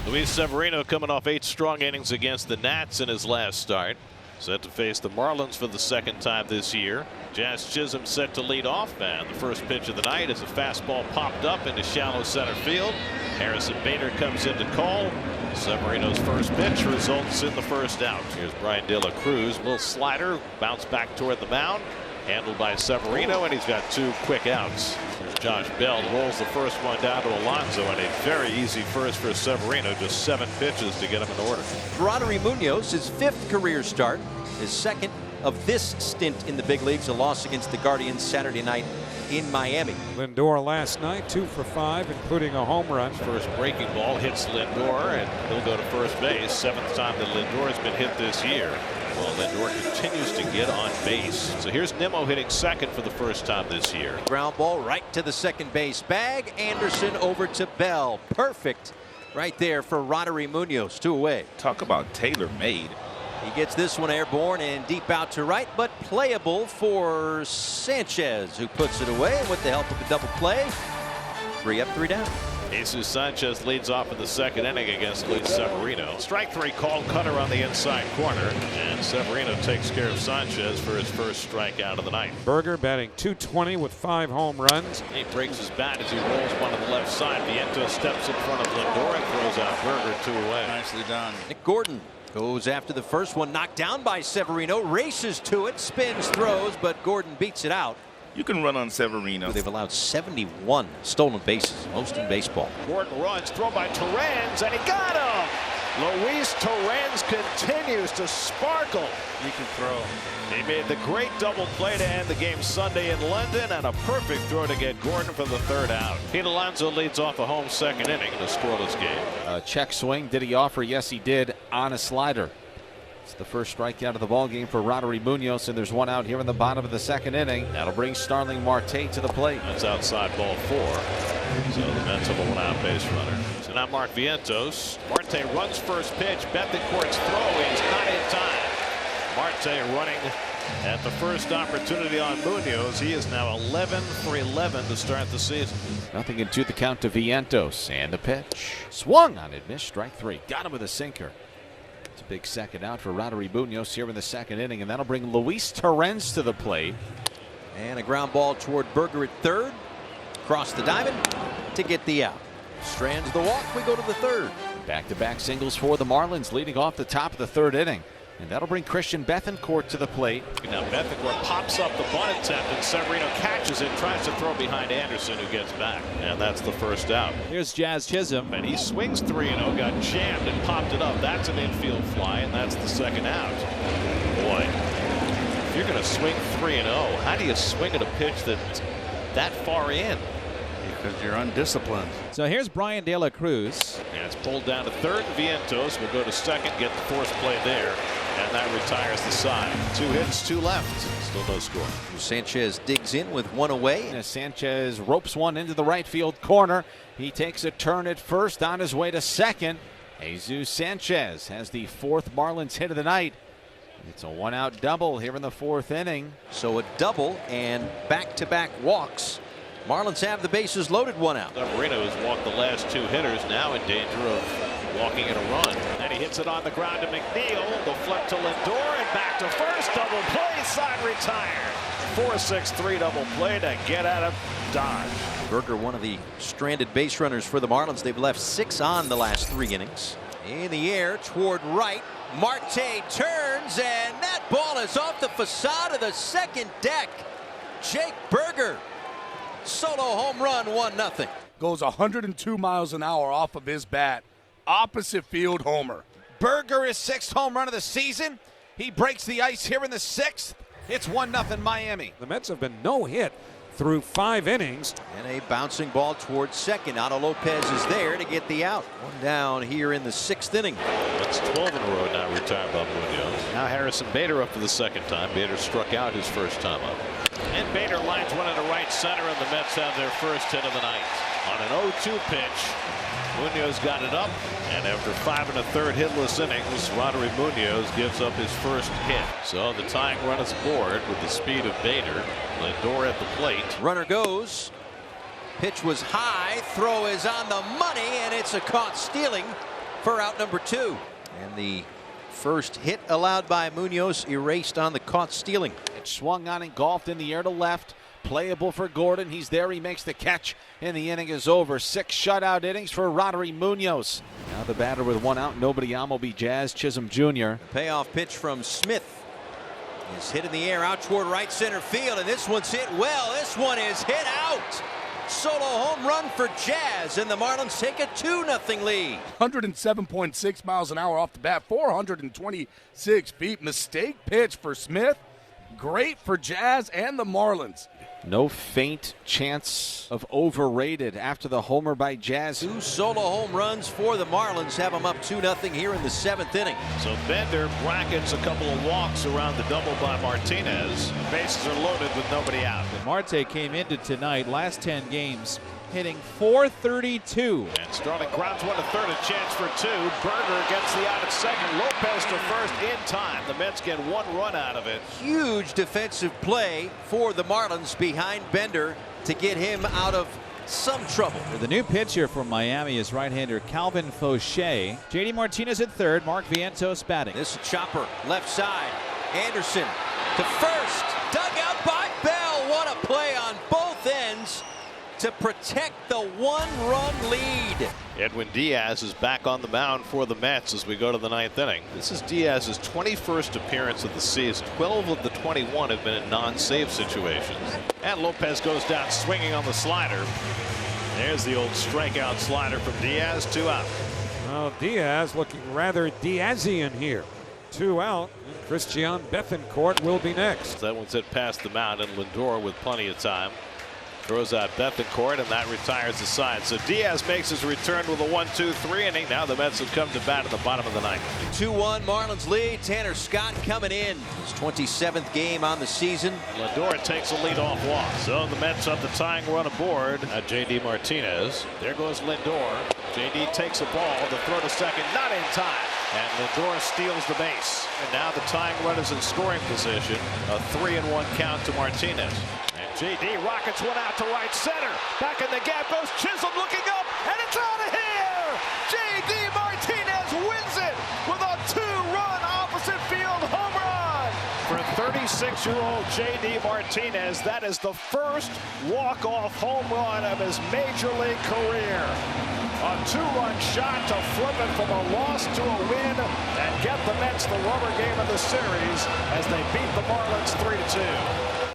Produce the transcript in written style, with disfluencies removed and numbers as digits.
Luis Severino coming off 8 strong innings against the Nats in his last start. Set to face the Marlins for the second time this year. Jazz Chisholm set to lead off, and the first pitch of the night as a fastball popped up into shallow center field. Harrison Bader comes in to call. Severino's first pitch results in the first out. Here's Brian De La Cruz. Little slider, bounce back toward the mound. Handled by Severino, and he's got 2 quick outs. Here's Josh Bell, rolls the first one down to Alonso, and a very easy first for Severino. Just 7 pitches to get him in order. Roderick Munoz, his 5th career start, his 2nd of this stint in the big leagues, a loss against the Guardians Saturday night in Miami. Lindor last night 2 for 5, including a home run. First breaking ball hits Lindor, and he'll go to first base. 7th time that Lindor has been hit this year. Well, Lindor continues to get on base. So here's Nimmo hitting second for the first time this year. Ground ball right to the second base bag. Anderson over to Bell. Perfect right there for Roderick Munoz. 2 away. Talk about tailor-made. He gets this one airborne and deep out to right, but playable for Sanchez, who puts it away with the help of a double play. 3 up, 3 down. Jesus Sanchez leads off in the second inning against Luis Severino. Strike 3 called, cutter on the inside corner, and Severino takes care of Sanchez for his first strikeout of the night. Berger batting .220 with 5 home runs. He breaks his bat as he rolls one to the left side. Vientos steps in front of Lindor and throws out Berger 2 away. Nicely done. Nick Gordon goes after the first one, knocked down by Severino, races to it, spins, throws, but Gordon beats it out. You can run on Severino. They've allowed 71 stolen bases, most in baseball. Gordon runs, thrown by Torrens, and he got him! Luis Torrens continues to sparkle. He can throw. He made the great double play to end the game Sunday in London, and a perfect throw to get Gordon for the 3rd out. Pete Alonso leads off a home second inning in a scoreless game. Check swing. Did he offer? Yes, he did, on a slider. It's the first strikeout of the ball game for Roderick Munoz, and there's 1 out here in the bottom of the second inning. That'll bring Starling Marte to the plate. That's outside ball 4. So the Mets have a 1-out base runner. So now Mark Vientos. Marte runs first pitch. Bethencourt's throw is not in time. Marte running at the first opportunity on Munoz. He is now 11 for 11 to start the season. Nothing into the count to Vientos, and the pitch. Swung on it, missed. Strike 3. Got him with a sinker. It's a big second out for Roderick Munoz here in the second inning, and that'll bring Luis Torrens to the plate. And a ground ball toward Berger at 3rd. Across the diamond to get the out. Strands the walk. We go to the 3rd. Back-to-back singles for the Marlins, leading off the top of the 3rd inning. And that'll bring Christian Bethencourt to the plate. Now Bethencourt pops up the bunt attempt, and Severino catches it, tries to throw behind Anderson, who gets back. And that's the first out. Here's Jazz Chisholm. And he swings 3-0, got jammed and popped it up. That's an infield fly, and that's the 2nd out. Boy, if you're going to swing 3-0, how do you swing at a pitch that's that far in? Because you're undisciplined. So here's Brian De La Cruz. And it's pulled down to 3rd. Vientos will go to 2nd, get the force play there, and that retires the side. 2 hits, 2 left. Still no score. Sanchez digs in with 1 away. And Sanchez ropes one into the right field corner. He takes a turn at first, on his way to 2nd. Jesus Sanchez has the 4th Marlins hit of the night. It's a 1-out double here in the 4th inning. So a double and back-to-back walks. Marlins have the bases loaded, 1 out. Severino has walked the last 2 hitters, now in danger of walking in a run. And he hits it on the ground to McNeil. The flip to Lindor and back to first. Double play, side retired. 4-6-3 double play to get out of Dodge. Berger, one of the stranded base runners for the Marlins. They've left 6 on the last 3 innings. In the air toward right. Marte turns, and that ball is off the facade of the 2nd deck. Jake Berger. Solo home run, 1-0. Goes 102 miles an hour off of his bat. Opposite field homer. Berger, his 6th home run of the season. He breaks the ice here in the 6th. It's 1-0 Miami. The Mets have been no hit through 5 innings. And a bouncing ball towards 2nd. Otto Lopez is there to get the out. 1 down here in the 6th inning. That's 12 in a row now retired by Munoz. Now Harrison Bader up for the 2nd time. Bader struck out his first time up. And Bader lines one into right center, and the Mets have their first hit of the night. On an 0-2 pitch, Munoz got it up, and after 5 1/3 hitless innings, Roderick Munoz gives up his first hit. So the tying run is aboard with the speed of Bader. Lindor at the plate. Runner goes. Pitch was high. Throw is on the money, and it's a caught stealing for out number 2. And the first hit allowed by Munoz erased on the caught stealing. It swung on and golfed in the air to left. Playable for Gordon. He's there. He makes the catch, and the inning is over. 6 shutout innings for Roddery Munoz. Now the batter with 1 out. Nobody on will be Jazz Chisholm Jr. Payoff pitch from Smith is hit in the air out toward right center field, and this one's hit well. This one is hit out. Solo home run for Jazz, and the Marlins take a 2-0 lead. 107.6 miles an hour off the bat, 426 feet. Mistake pitch for Smith. Great for Jazz and the Marlins. No faint chance of overrated after the homer by Jazz. 2 solo home runs for the Marlins have them up 2-0 here in the 7th inning. So Bender brackets a couple of walks around the double by Martinez. Bases are loaded with nobody out. Marte came into tonight, last 10 games, hitting .432. And Sterling grounds one to third, a chance for 2. Berger gets the out at second. Lopez to first in time. The Mets get 1 run out of it. Huge defensive play for the Marlins behind Bender to get him out of some trouble. The new pitcher from Miami is right-hander Calvin Fauché. JD Martinez at third, Mark Vientos batting. This chopper left side. Anderson to first. Dug out by Bell. What a play on both ends to protect the 1-run lead. Edwin Diaz is back on the mound for the Mets as we go to the 9th inning. This is Diaz's 21st appearance of the season. 12 of the 21 have been in non-save situations. And Lopez goes down swinging on the slider. There's the old strikeout slider from Diaz. 2 out. Well, Diaz looking rather Diazian here. 2 out. And Christian Bethancourt will be next. That one's hit past the mound, and Lindor with plenty of time throws out Bethancourt, and that retires the side. So Diaz makes his return with a 1-2-3 inning. Now the Mets have come to bat at the bottom of the 9th. 2-1 Marlins lead. Tanner Scott coming in. His 27th game on the season. Lindor takes a leadoff walk. So the Mets have the tying run aboard. JD Martinez. There goes Lindor. JD takes a ball. The throw to second, not in time. And Lindor steals the base. And now the tying run is in scoring position. A 3-1 count to Martinez. JD rockets one out to right center. Back in the gap goes Chisholm looking up, and it's out of here! JD Martinez wins it with a 2-run opposite field home run! For 36-year-old JD Martinez, that is the first walk-off home run of his major league career. A 2-run shot to flip it from a loss to a win and get the Mets the rubber game of the series as they beat the Marlins 3-2.